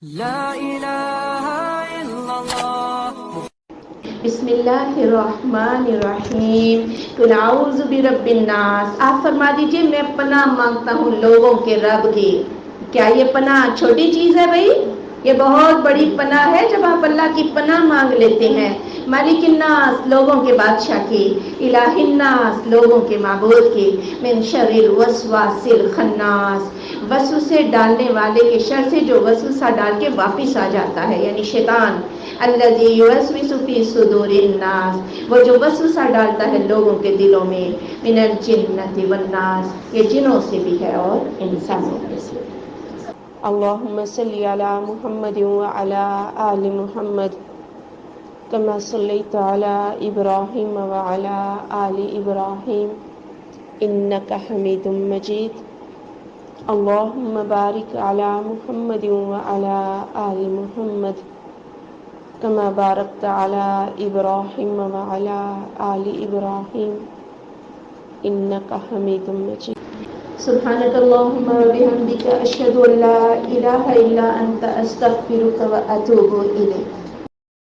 لا الہ الا اللہ۔ بسم اللہ الرحمن الرحیم۔ قل اعوذ برب الناس۔ آپ فرما دیجئے میں پناہ مانگتا ہوں لوگوں کے رب کی۔ کیا یہ پناہ چھوٹی چیز ہے بھائی؟ یہ بہت بڑی پناہ ہے جب آپ اللہ کی پناہ مانگ لیتے ہیں۔ مالک الناس، لوگوں کے بادشاہ کی، الہ الناس، لوگوں کے معبود کی، من شر الوسواس الخناس، وسوسے ڈالنے والے کے شر سے جو وسوسہ ڈال کے واپس آ جاتا ہے، یعنی شیطان۔ الذی یوسوس فی صدور الناس، وہ جو وسوسہ ڈالتا ہے لوگوں کے دلوں میں، من الجنۃ والناس، یہ جنوں سے بھی ہے اور انسانوں میں سے۔ اللہم صلی علی محمد وعلی آل محمد کما صلیت علی ابراہیم وعلی آل ابراہیم انک حمید مجید۔ اللہم بارک علی محمد وعلی آل محمد کما بارکت علی ابراہیم وعلی آل ابراہیم انک حمید مجید۔ سبحانک اللہم وبحمدک، اشہد ان لا الہ الا انت، استغفرک واتوب الیک۔